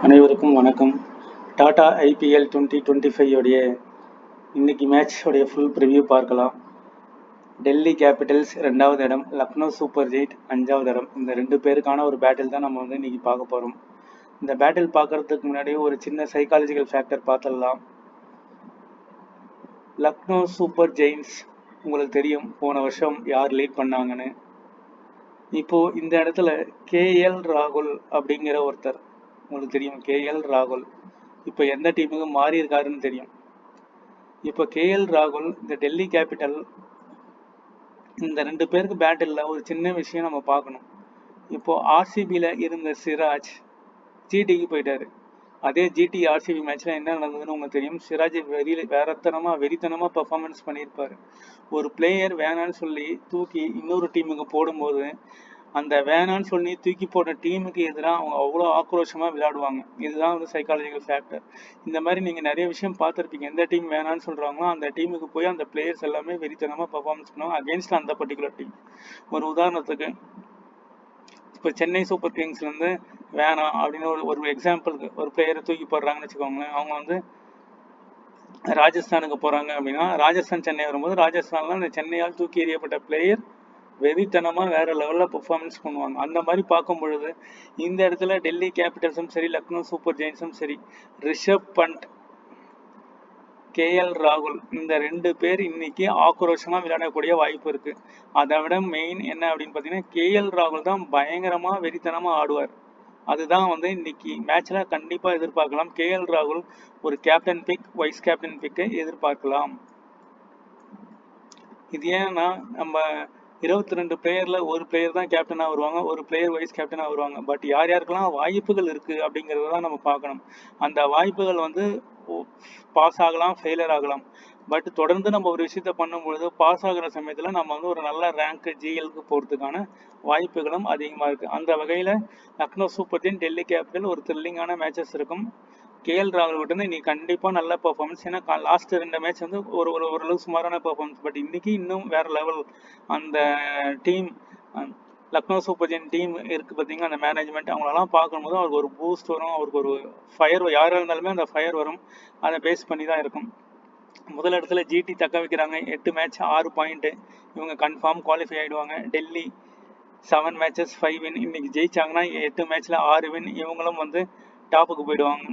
அனைவருக்கும் வணக்கம். டாடா ஐபிஎல் 2025 உடைய இன்னைக்கு மேட்ச் உடைய ஃபுல் ப்ரிவ்யூ பார்க்கலாம். டெல்லி கேபிட்டல்ஸ் 2வது இடம், லக்னோ சூப்பர் ஜெயிண்ட் 5வது இடம். இந்த 2 பேருக்கான ஒரு பேட்டில் தான் நம்ம இன்னைக்கு பார்க்க போகிறோம். இந்த பேட்டில் பார்க்கறதுக்கு முன்னாடி ஒரு சின்ன சைக்காலஜிக்கல் ஃபேக்டர் பார்த்துடலாம். லக்னோ சூப்பர் ஜெயிண்ட்ஸ் உங்களுக்கு தெரியும் போன வருஷம் யார் லீட் பண்ணாங்கன்னு. இப்போ இந்த இடத்துல கேஎல் ராகுல் அப்படிங்கிற ஒருத்தர் உங்களுக்கு தெரியும். கேஎல் ராகுல் இப்போ எந்த டீமுக்கு மாறி இருக்காருன்னு தெரியும். இப்போ கேஎல் ராகுல் இந்த டெல்லி கேபிட்டல் இந்த 2 பேருக்கு பேட்டில் ஒரு சின்ன விஷயம் நம்ம பார்க்கணும். இப்போ ஆர்சிபியில் இருந்த சிராஜ் ஜிடிக்கு போயிட்டாரு. அதே ஜிடி ஆர்சிபி மேட்ச்ல என்ன நடந்ததுன்னு உங்களுக்கு தெரியும். சிராஜ் வெறித்தனமா பெர்ஃபார்மன்ஸ் பண்ணியிருப்பாரு. ஒரு பிளேயர் வேணான்னு சொல்லி தூக்கி இன்னொரு டீமுக்கு போடும்போது அந்த வேணான்னு சொல்லி தூக்கி போட்ட டீமுக்கு எதிராக அவங்க அவ்வளோ ஆக்ரோஷமாக விளையாடுவாங்க. இதுதான் சைக்காலஜிக்கல் ஃபேக்டர். இந்த மாதிரி நீங்கள் நிறைய விஷயம் பார்த்துருப்பீங்க. எந்த டீம் வேணான்னு சொல்கிறாங்களோ அந்த டீமுக்கு போய் அந்த பிளேயர்ஸ் எல்லாமே வெறித்தனமாக பர்ஃபார்மன்ஸ் பண்ணுவாங்க அகேன்ஸ்ட் அந்த பர்டிகுலர் டீம். ஒரு உதாரணத்துக்கு இப்போ சென்னை சூப்பர் கிங்ஸ்லேருந்து வேணாம் அப்படின்னு ஒரு எக்ஸாம்பிளுக்கு ஒரு பிளேயரை தூக்கி போடுறாங்கன்னு வச்சுக்கோங்களேன். அவங்க ராஜஸ்தானுக்கு போகிறாங்க அப்படின்னா ராஜஸ்தான் சென்னை வரும்போது ராஜஸ்தானில் அந்த சென்னையால் தூக்கி எறியப்பட்ட பிளேயர் வெறித்தனமா வேற லெவல்ல பெர்ஃபார்மன்ஸ் பண்ணுவாங்க. அந்த மாதிரி பார்க்கும் பொழுது இந்த இடத்துல டெல்லி கேபிட்டல்ஸும் சரி, லக்னோ சூப்பர் ஜெயின்ஸும் சரி, ரிஷப் பண்ட், கேஎல் ராகுல் இந்த 2 பேர் இன்னைக்கு ஆக்ரோஷமா விளையாடக்கூடிய வாய்ப்பு இருக்கு. அதை விட மெயின் என்ன அப்படின்னு பார்த்தீங்கன்னா, கேஎல் ராகுல் தான் பயங்கரமா வெறித்தனமா ஆடுவார். அதுதான் இன்னைக்கு மேட்ச்ல கண்டிப்பா எதிர்பார்க்கலாம். கேஎல் ராகுல் ஒரு கேப்டன் பிக், வைஸ் கேப்டன் பிக்கை எதிர்பார்க்கலாம். இது ஏன்னா நம்ம 22 பிளேயர்ல ஒரு பிளேயர் தான் கேப்டனா வருவாங்க, ஒரு பிளேயர் வைஸ் கேப்டனா வருவாங்க. பட் யாருக்கெல்லாம் வாய்ப்புகள் இருக்கு அப்படிங்கறத தான் நம்ம பார்க்கணும். அந்த வாய்ப்புகள் பாஸ் ஆகலாம், ஃபெயிலியர் ஆகலாம். பட் தொடர்ந்து நம்ம ஒரு விஷயத்த பண்ணும்பொழுது பாஸ் ஆகுற சமயத்துல நம்ம ஒரு நல்ல ரேங்க் ஜிஎலுக்கு போறதுக்கான வாய்ப்புகளும் அதிகமா இருக்கு. அந்த வகையில Lucknow super giant, Delhi capital ஒரு த்ரில்லிங்கான மேட்சஸ் இருக்கும். கேஎல் ராகுல் கிட்ட நீ கண்டிப்பா நல்ல பெர்ஃபார்மன்ஸ். ஏன்னா லாஸ்ட் 2 மேட்ச் ஓரளவு சுமாரான பெர்ஃபார்மன்ஸ். பட் இன்னைக்கு இன்னும் வேற லெவல். அந்த team Lucknow super giant team இருக்கு பார்த்தீங்கன்னா, அந்த மேனேஜ்மெண்ட் அவங்களெல்லாம் பார்க்கும்போது அவருக்கு ஒரு பூஸ்ட் வரும், அவருக்கு ஒரு ஃபயர். யாராக இருந்தாலுமே அந்த ஃபயர் வரும். அதை பேஸ் பண்ணி தான் இருக்கும். முதல் இடத்துல ஜிடி தக்க வைக்கிறாங்க. 8 மேட்ச் 6 பாயிண்ட். இவங்க கன்ஃபார்ம் குவாலிஃபை ஆயிடுவாங்க. Delhi 7 matches 5 win. இன்னைக்கு ஜெயிச்சாங்கன்னா 8 மேட்ச்ல 6 வின். இவங்களும் டாப்புக்கு போயிடுவாங்க.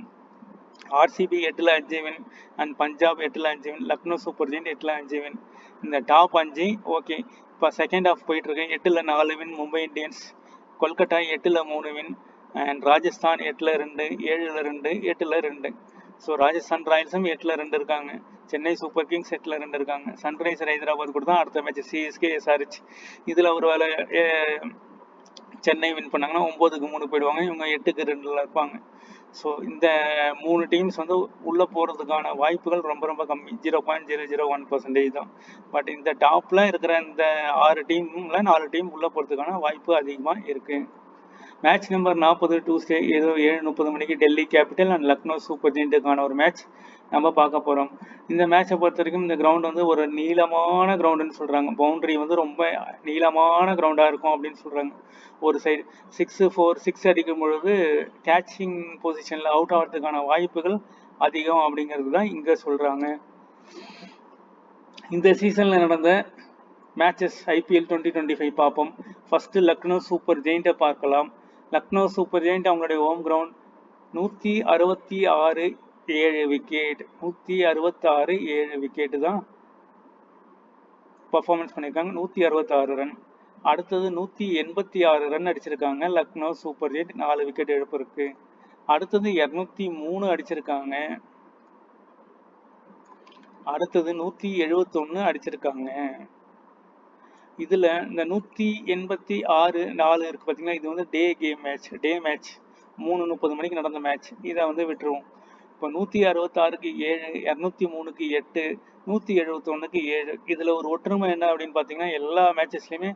ஆர்சிபி 8ல் 5 வின் அண்ட் பஞ்சாப் 8ல் 5 வின். லக்னோ சூப்பர் ஜெயிண்ட் 8ல் 5 வின். இந்த டாப் 5 ஓகே. இப்போ செகண்ட் ஹாஃப் போயிட்டு இருக்கு. 8ல் 4 வின் மும்பை இந்தியன்ஸ். கொல்கட்டா 8ல் 3 வின் அண்ட் ராஜஸ்தான் 8ல் 2, 7ல் 2, 8ல் 2. ஸோ ராஜஸ்தான் ராயல்ஸும் 8ல் 2 இருக்காங்க. சென்னை சூப்பர் கிங்ஸ் 8ல் 2 இருக்காங்க. சன்ரைசர் ஹைதராபாத் கூட தான் அடுத்த மேட்ச் சிஎஸ்கே எஸ்ஆர்ஹெச். இதில் ஒரு வேளை சென்னை வின் பண்ணாங்கன்னா 9க்கு 3 போயிடுவாங்க. இவங்க 8க்கு 2ல இருப்பாங்க. ஸோ இந்த 3 டீம்ஸ் உள்ள போறதுக்கான வாய்ப்புகள் ரொம்ப ரொம்ப கம்மி. 0.001% தான். பட் இந்த டாப்ல இருக்கிற இந்த 6 டீம்ல 4 டீம் உள்ள போறதுக்கான வாய்ப்பு அதிகமா இருக்கு. மேட்ச் நம்பர் 40 டியூஸ்டே ஏதோ 7:30 மணிக்கு Delhi capital and Lucknow super ஜெயிண்ட்டுக்கான ஒரு மேட்ச் நம்ம பார்க்க போறோம். இந்த மேட்சை பொறுத்த வரைக்கும் இந்த கிரவுண்ட் ஒரு நீளமான கிரவுண்டுன்னு சொல்றாங்க. பவுண்டரி ரொம்ப நீளமான கிரவுண்டா இருக்கும் அப்படின்னு சொல்றாங்க. ஒரு சைடு 6 அடிக்கும் பொழுது கேட்சிங் பொசிஷன்ல அவுட் ஆகிறதுக்கான வாய்ப்புகள் அதிகம் அப்படிங்கிறது தான் இங்க சொல்றாங்க. இந்த சீசன்ல நடந்த மேட்சஸ் ஐபிஎல் 2025 பார்ப்போம். ஃபர்ஸ்ட் லக்னோ சூப்பர் ஜெயிண்ட்டை பார்க்கலாம். லக்னோ சூப்பர் ஜெயிண்ட் அவங்களுடைய ஹோம் கிரவுண்ட். 166 7 விக்கெட். 166 7 விக்கெட் தான் பர்ஃபார்மன்ஸ் பண்ணியிருக்காங்க. 166 ரன். அடுத்தது 186 ரன் அடிச்சிருக்காங்க லக்னோ சூப்பர் ஜெயிண்ட். 4 விக்கெட் இழப்பு இருக்கு. அடுத்தது 203 அடிச்சிருக்காங்க. அடுத்தது 171 அடிச்சிருக்காங்க. இதுல இந்த 186 4 இருக்கு பாத்தீங்கன்னா, இது டே மேட்ச் 3:30 மணிக்கு நடந்த மேட்ச். இதை விட்டுருவோம். இப்போ 166க்கு 7, 203க்கு 8, 171க்கு 7. இதுல ஒரு ஒற்றுமை என்ன அப்படின்னு பாத்தீங்கன்னா, எல்லா மேட்சஸ்லயுமே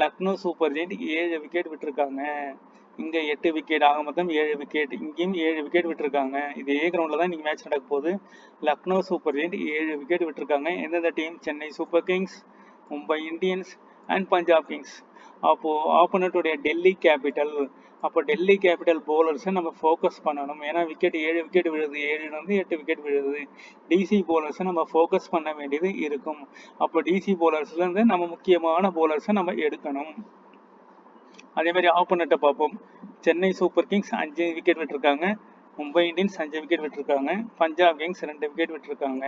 லக்னோ சூப்பர் ஜெயிண்ட் 7 விக்கெட் விட்டுருக்காங்க. இங்க 8 விக்கெட், ஆக மொத்தம் 7 விக்கெட். இங்கேயும் 7 விக்கெட் விட்டுருக்காங்க. இதே கிரவுண்ட்ல தான் இன்னைக்கு மேட்ச் நடக்க போகுது. லக்னோ சூப்பர் ஜெயிண்ட் 7 விக்கெட் விட்டுருக்காங்க. எந்தெந்த team? Chennai super Kings, Mumbai Indians and Punjab Kings. அப்போது ஆப்போனண்ட்டுடைய டெல்லி கேபிட்டல், அப்போ டெல்லி கேபிட்டல் பவுலர்ஸை நம்ம ஃபோக்கஸ் பண்ணணும். ஏன்னா விக்கெட் 7 விக்கெட் விழுது, 7லேருந்து 8 விக்கெட் விழுது. டிசி பவுலர்ஸை நம்ம ஃபோக்கஸ் பண்ண வேண்டியது இருக்கும். அப்போ டிசி பவுலர்ஸ்லேருந்து நம்ம முக்கியமான பவுலர்ஸை நம்ம எடுக்கணும். அதே மாதிரி ஆப்போனண்ட்டை பார்ப்போம். சென்னை சூப்பர் கிங்ஸ் 5 விக்கெட் விட்டுருக்காங்க, மும்பை இந்தியன்ஸ் 5 விக்கெட் விட்டுருக்காங்க, பஞ்சாப் கிங்ஸ் 2 விக்கெட் விட்டுருக்காங்க.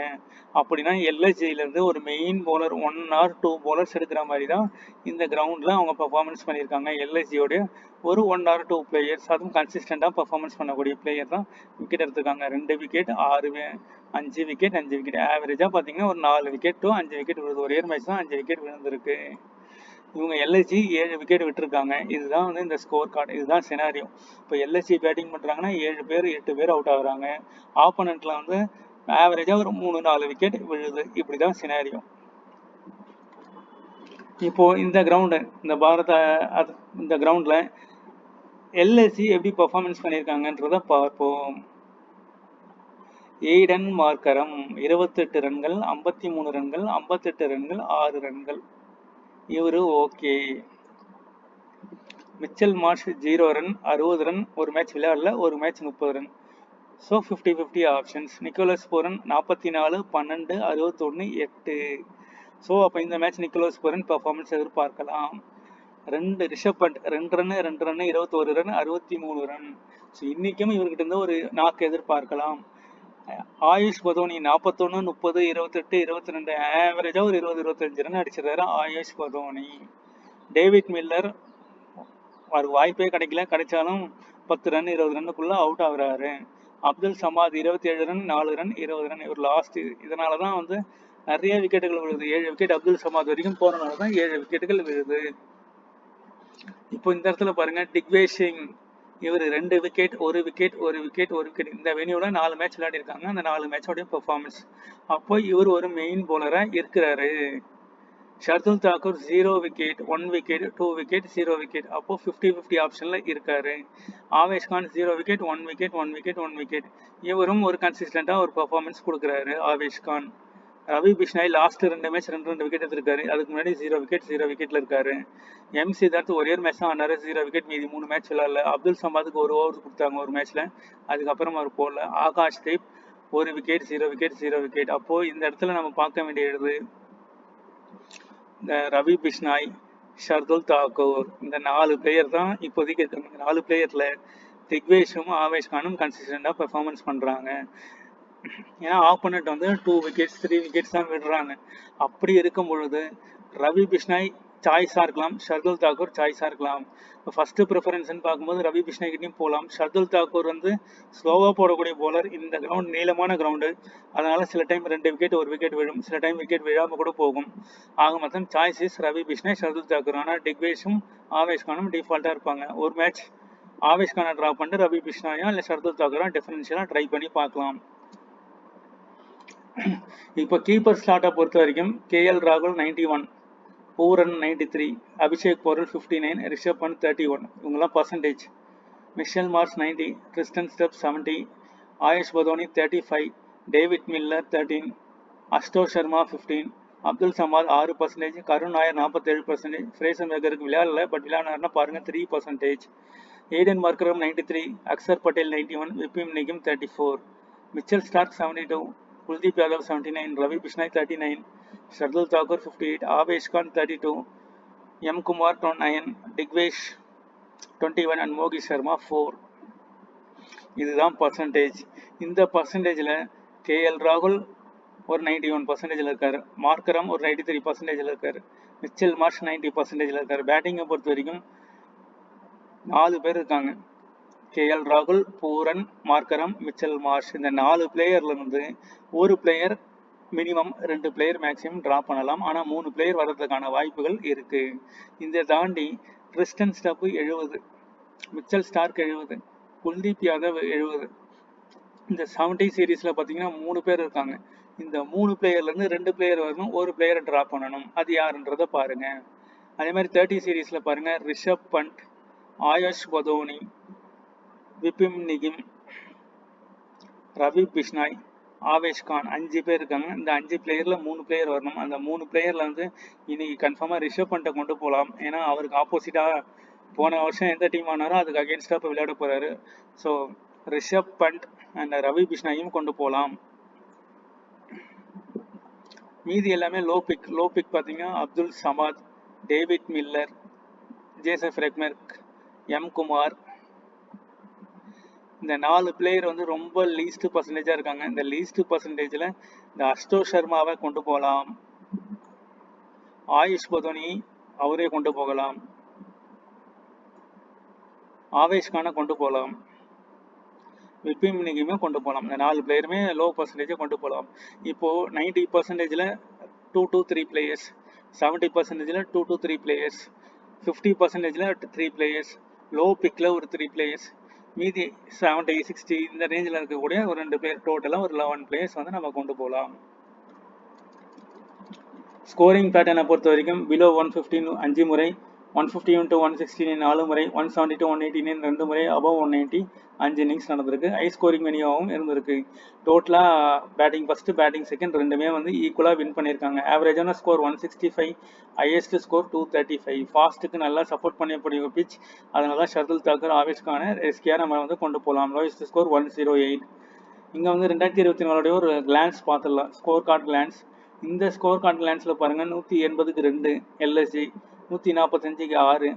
அப்படின்னா எல்எஸ்ஜியிலேருந்து ஒரு மெயின் பவுலர் 1 or 2 பவுலர்ஸ் எடுக்கிற மாதிரி தான் இந்த கிரவுண்டில் அவங்க பர்ஃபார்மன்ஸ் பண்ணியிருக்காங்க. எல்எஸ்ஜியோடைய ஒரு 1 or 2 பிளேயர்ஸ், அதுவும் கன்சிஸ்டண்டாக பர்ஃபார்மன்ஸ் பண்ணக்கூடிய பிளேயர் தான் விக்கெட் எடுத்திருக்காங்க. 2 விக்கெட் 5 விக்கெட் 5 விக்கெட், ஆவரேஜாக பார்த்தீங்கன்னா ஒரு 4 விக்கெட் டு 5 விக்கெட் விழுது. ஒரே மேட்ச் தான் 5 விக்கெட் விழுந்திருக்கு. இவங்க எல்எஸ்ஜி 7 விக்கெட் விட்டுருக்காங்க. இதுதான் வந்து இந்த ஸ்கோர் கார்டு, இதுதான் சினாரியோ. இப்போ எல்எஸ்ஜி பேட்டிங் பண்ணுறாங்கன்னா 7 பேர் 8 பேர் அவுட் ஆகுறாங்க. ஆப்போனண்ட்டில் வந்து ஆவரேஜாக ஒரு 3-4 விக்கெட் விழுது. இப்படி தான் சினாரியோ. இப்போது இந்த கிரவுண்டு, இந்த கிரவுண்டில் எல்எஸ்ஜி எப்படி பர்ஃபார்மன்ஸ் பண்ணியிருக்காங்கன்றத பார்ப்போம். எய்டன் மார்க்கரம் 28 ரன்கள், 53 ரன்கள், 58 ரன்கள், 6 ரன்கள். இவரு okay. Mitchell Marsh 0 run, 60 run, ஒரு மேட்ச் விளையாடல, ஒரு match 30 run. So 50-50 options. Nicholas Pooran 44, 12, 61, 8. So அப்போ இந்த மேட்ச் நிக்கோலஸ் பூரன் பர்ஃபார்மன்ஸ் எதிர்பார்க்கலாம். Rishabh Pant 2 run, 2 run, 21 run, 63 run. So இன்றைக்கும் இவர்கிட்ட இருந்து ஒரு நாக்கு எதிர்பார்க்கலாம். ஆயுஷ் பதோனி 41, 30, 28, 22, ஆவரேஜாக ஒரு 20-25 ரன் அடிச்சிருக்காரு ஆயுஷ் பதோனி. டேவிட் மில்லர் அவருக்கு வாய்ப்பே கிடைச்சாலும் 10 ரன் 20 ரன்னுக்குள்ள அவுட் ஆகுறாரு. Abdul Samad 27 run, 4 run, 20 run. இவர் லாஸ்ட். இதனால தான் வந்து நிறைய விக்கெட்டுகள் விழுது. 7 விக்கெட் அப்துல் சமாத் வரைக்கும் போறதுனால தான் 7 விக்கெட்டுகள் விழுது. இப்போ இந்த இடத்துல பாருங்க, டிக்வேஷ் சிங் இவர் 2 விக்கெட், 1 விக்கெட், 1 விக்கெட், 1 விக்கெட். இந்த வெனியூல 4 மேட்ச் விளையாடிருக்காங்க. அந்த 4 மேட்சோடைய பெர்ஃபார்மன்ஸ். அப்போ இவர் ஒரு மெயின் பவுலராக இருக்கிறாரு. Shardul Thakur 0 wicket, 1 wicket, 2 wicket, 0 wicket. அப்போ 50-50 ஆப்ஷனில் இருக்காரு. Avesh Khan 0 wicket, 1 wicket, 1 wicket, 1 wicket. இவரும் ஒரு கன்சிஸ்டண்டாக ஒரு பர்ஃபார்மன்ஸ் கொடுக்குறாரு Avesh Khan. Ravi Bishnoi last 2 match 2 wicket எடுத்திருக்காரு. அதுக்கு முன்னாடி 0 விக்கெட் 0 விக்கெட்டில் இருக்காரு. எம் சித்தார்த் ஒரே ஒரு மேட்ச் தான் ஆனாரு, 0 விக்கெட். மீதி 3 மேட்ச் விளையாடல. அப்துல் சமாதுக்கு 1 ஓவர் கொடுத்தாங்க ஒரு மேட்ச்ல, அதுக்கப்புறம் அவர் போடல. Akash Deep 1 wicket, 0 wicket, 0 wicket. அப்போ இந்த இடத்துல நம்ம பார்க்க வேண்டியது இந்த ரவி பிஷ்னாய், ஷர்துல் தாக்கூர், இந்த 4 பிளேயர் தான் இப்போதைக்கு இருக்காங்க. 4 பிளேயர்ல திக்வேஷும் ஆவேஷ் கானும் கன்சிஸ்டண்டாக பெர்ஃபார்மன்ஸ் பண்றாங்க. ஏன்னா ஆப்போனண்ட் வந்து 2 விக்கெட்ஸ் 3 விக்கெட்ஸ் தான் விடுறாங்க. அப்படி இருக்கும் பொழுது ரவி பிஷ்னாய் சாய்ஸாக இருக்கலாம், ஷர்துல் தாக்கூர் சாய்ஸாக இருக்கலாம். இப்போ ஃபர்ஸ்ட் ப்ரிஃபரன்ஸ்ன்னு பார்க்கும்போது ரவி பிஷ்னாய் கிட்டையும் போகலாம். ஷர்துல் தாக்கூர் வந்து ஸ்லோவாக போடக்கூடிய போலர். இந்த கிரவுண்ட் நீளமான கிரவுண்டு, அதனால சில டைம் 2 விக்கெட் 1 விக்கெட் விழும், சில டைம் விக்கெட் விழாமல் கூட போகும். ஆக மொத்தம் சாய்ஸ் இஸ் ரவி பிஷ்னாய், ஷர்துல் தாக்கூர். ஆனால் டிக்வேஷும் ஆவேஷ் கானும் டிஃபால்ட்டாக இருப்பாங்க. ஒரு மேட்ச் ஆவேஷ் கானை ட்ரா பண்ணிட்டு ரவி பிஷ்னாயா இல்லை ஷர்துல் தாக்கூரா டிஃபரன்ஷியலாக ட்ரை பண்ணி பார்க்கலாம். இப்போ கீப்பர் ஸ்லாட்டை பொறுத்த வரைக்கும் கேஎல் ராகுல் 91, பூரன் 93, அபிஷேக் போரல் 59, ரிஷப் பண்ட் 31. இவங்கெல்லாம் percentage. Mitchell Marsh 90, Tristan Stubbs 70, Ayush Badoni 35, David Miller 13, Ashutosh Sharma 15, Abdul Samad 6%, Karun Nair 47%, Fraser மேகருக்கு விளையாடல, பட் விளையாடுனாருன்னா பாருங்க 3%. எய்டன் மார்க்கரம் 93, அக்சர் பட்டேல் 91, விபிம் Nigam 34, Mitchell Starc 72, Kuldeep Yadav 79, Ravi Bishnoi 39, Shardul Thakur 58, Avesh Khan 32, M Kumar 9, டிக்வேஷ் 21 and மோகி Sharma 4. இதுதான் பர்சன்டேஜ். இந்த பர்சன்டேஜில் கேஎல் ராகுல் ஒரு 91% இருக்காரு, மார்க்கரம் ஒரு 93% இருக்காரு, மிச்சல் மார்ஷ் 90% இருக்காரு. பேட்டிங்கை பொறுத்த வரைக்கும் 4 பேர் இருக்காங்க. கேஎல் ராகுல், பூரன், மார்க்கரம், மிச்சல் மார்ஷ். இந்த 4 பிளேயர்ல இருந்து ஒரு player minimum, 2 player maximum draw பண்ணலாம். ஆனால் 3 பிளேயர் வர்றதுக்கான வாய்ப்புகள் இருக்கு. இந்த தாண்டி Tristan Stubbs 70, Mitchell Starc 70, Kuldeep Yadav 70. இந்த 70 சீரீஸ்ல பார்த்தீங்கன்னா 3 பேர் இருக்காங்க. இந்த 3 பிளேயர்லேருந்து 2 பிளேயர் வரணும், ஒரு பிளேயரை ட்ரா பண்ணணும். அது யாருன்றதை பாருங்க. அதே மாதிரி 30 சீரீஸ்ல பாருங்க, ரிஷப் பண்ட், ஆயுஷ் பதோனி, விபிம் நிகிம், ரவி பிஷ்னாய், ஆவேஷ் கான் 5 பேர் இருக்காங்க. இந்த 5 பிளேயர்ல 3 பிளேயர் வரணும். அந்த 3 பிளேயர்ல வந்து இன்னைக்கு கன்ஃபார்மா ரிஷப் பண்ட்டை கொண்டு போகலாம். ஏன்னா அவருக்கு ஆப்போசிட்டா போன வருஷம் எந்த டீம் ஆனாரோ அதுக்கு அகேன்ஸ்டா இப்போ விளையாட போறாரு. ஸோ ரிஷப் பண்ட் அண்ட் ரவி பிஷ்னாயும் கொண்டு போகலாம். மீதி எல்லாமே லோ பிக் பார்த்தீங்கன்னா அப்துல் சமாத், டேவிட் மில்லர், ஜேசப் ரெக்மெர்க், எம் குமார். இந்த 4 பிளேயர் வந்து ரொம்ப லீஸ்ட் பர்சன்டேஜா இருக்காங்க. இந்த லீஸ்ட் பர்சன்டேஜ்ல இந்த அஷ்டோஷ் சர்மாவை கொண்டு போகலாம். ஆயுஷ் பதோனி அவரே கொண்டு போகலாம். ஆவேஷ் கானை கொண்டு போகலாம். விபின் நிகிமே கொண்டு போகலாம். இந்த 4 பிளேயருமே லோ பர்சன்டேஜை கொண்டு போகலாம். இப்போ 90%ல 2 to 3 பிளேயர்ஸ், 70%ல 2 to 3 பிளேயர்ஸ், 50%ல 3 பிளேயர்ஸ், லோ பிக்ல ஒரு 3 பிளேயர்ஸ், மீதி 70, 60 இந்த ரேஞ்சில் இருக்கக்கூடிய ஒரு 2 பிளேயர், டோட்டலாக ஒரு 11 பிளேயர்ஸ் வந்து நம்ம கொண்டு போகலாம். ஸ்கோரிங் பேட்டர்னை பொறுத்த வரைக்கும் பிலோ 150 5 முறை, 150 into 116 4 முறை, 170 to 118 2 முறை, above 190 5 இன்னிங்ஸ் நடந்திருக்கு. ஹை ஸ்கோரிங் மெனியாவும் இருந்திருக்கு. டோட்டலாக பேட்டிங் ஃபர்ஸ்ட் பேட்டிங் செகண்ட் ரெண்டுமே வந்து ஈக்குவலாக வின் பண்ணியிருக்காங்க. ஆவரேஜான ஸ்கோர் 165, ஹையஸ்ட் ஸ்கோர் 235. ஃபாஸ்ட்டுக்கு நல்லா சப்போர்ட் பண்ணக்கூடிய பிச். அதனால தான் ஷர்துல் தாக்கர் ஆவேஷ்கான ரெஸ்கியாக நம்ம வந்து கொண்டு போகலாம். Lowest score 108. இங்கே வந்து 2024 ஒரு கிளான்ஸ் பார்த்துடலாம். Score card glance. இந்த ஸ்கோர் கார்டு கிளான்ஸில் பாருங்கள் 180க்கு 2 எல்எஸ்ஜி, 145க்கு 6,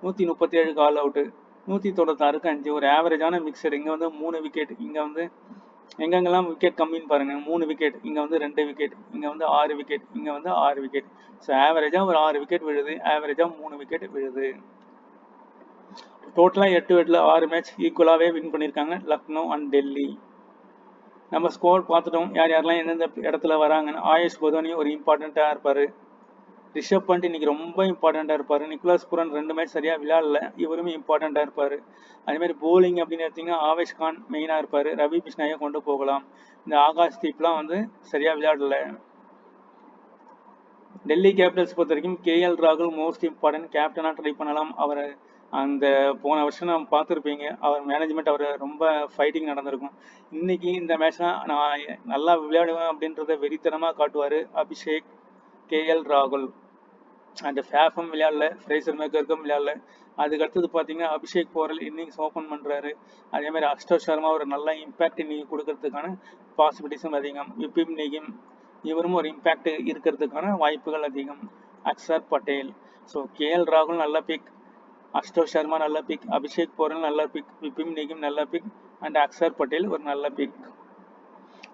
137க்கு ஆல் அவுட்டு, 196க்கு 5. ஒரு ஆவரேஜான மிக்சர். இங்கே வந்து 3 விக்கெட். இங்கே வந்து எங்கெங்கெல்லாம் விக்கெட் கம்மின்னு பாருங்கள். 3 விக்கெட், இங்கே வந்து 2 விக்கெட், இங்கே வந்து 6 விக்கெட், இங்கே வந்து 6 விக்கெட். ஸோ ஆவரேஜாக ஒரு 6 விக்கெட் விழுது, ஆவரேஜாக 3 விக்கெட் விழுது. டோட்டலாக 8 விக்கெட்டில் 6 மேட்ச் ஈக்குவலாகவே வின் பண்ணியிருக்காங்க லக்னோ அண்ட் டெல்லி. நம்ம ஸ்கோர் பார்த்துட்டோம், யார் யாரெல்லாம் எந்தெந்த இடத்துல வராங்கன்னு. ஆயுஷ் பதோனி ஒரு இம்பார்ட்டண்ட்டாக இருப்பார். ரிஷப் பண்ட் இன்னைக்கு ரொம்ப இம்பார்ட்டண்ட்டாக இருப்பார். நிக்கோலஸ் புரன் 2 மேட்ச் சரியாக விளையாடல, இவருமே இம்பார்ட்டண்ட்டாக இருப்பார். அதேமாதிரி போலிங் அப்படின்னு எடுத்திங்கன்னா ஆவேஷ் கான் மெயினாக இருப்பார். ரவி பிஷ்னாயை கொண்டு போகலாம். இந்த ஆகாஷ் தீப்லாம் வந்து சரியாக விளையாடல. டெல்லி கேபிட்டல்ஸ் பொறுத்த வரைக்கும் கேஎல் ராகுல் மோஸ்ட் இம்பார்ட்டன்ட். கேப்டனாக ட்ரை பண்ணலாம். அவர் அந்த போன வருஷம் நம்ம பார்த்துருப்பீங்க, அவர் மேனேஜ்மெண்ட் அவர் ரொம்ப ஃபைட்டிங் நடந்திருக்கும். இன்னைக்கு இந்த மேட்ச்லாம் நான் நல்லா விளையாடுவேன் அப்படின்றத வெறித்தனமாக காட்டுவார் அபிஷேக், கேஎல் ராகுல். அந்த ஃபேஃபும் விளையாடல, ஃப்ரேசர் மேக்கருக்கும் விளையாடல. அதுக்கு அடுத்தது பார்த்தீங்கன்னா அபிஷேக் போரல் இன்னிங்ஸ் ஓப்பன் பண்ணுறாரு. அதேமாதிரி அஷ்டோஷ் சர்மா ஒரு நல்ல இம்பேக்ட் இன்னைக்கு கொடுக்கறதுக்கான பாசிபிலிட்டிஸும் அதிகம். விபின் நிகிம் இவரும் ஒரு இம்பேக்ட் இருக்கிறதுக்கான வாய்ப்புகள் அதிகம். அக்சர் பட்டேல். ஸோ கேஎல் ராகுல் நல்ல பிக், அஷ்டோஷ் சர்மா நல்ல பிக், அபிஷேக் போரல் நல்ல பிக், விபின் நிகிம் நல்ல பிக், அண்ட் அக்சர் பட்டேல் ஒரு நல்ல pick.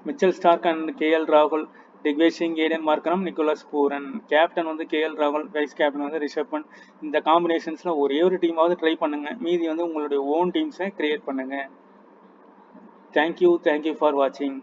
Mitchell Starc and KL ராகுல், Digvesh Singh, Aiden Markram, Nicholas Pooran. Captain வந்து கேஎல் ராகுல், வைஸ் கேப்டன் வந்து ரிஷப் பண்ட். இந்த காம்பினேஷன்ஸ்ல ஒரே ஒரு டீமாவது ட்ரை பண்ணுங்க, மீதி வந்து உங்களுடைய ஓன் டீம்ஸை கிரியேட் பண்ணுங்க. தேங்க்யூ ஃபார் வாட்சிங்.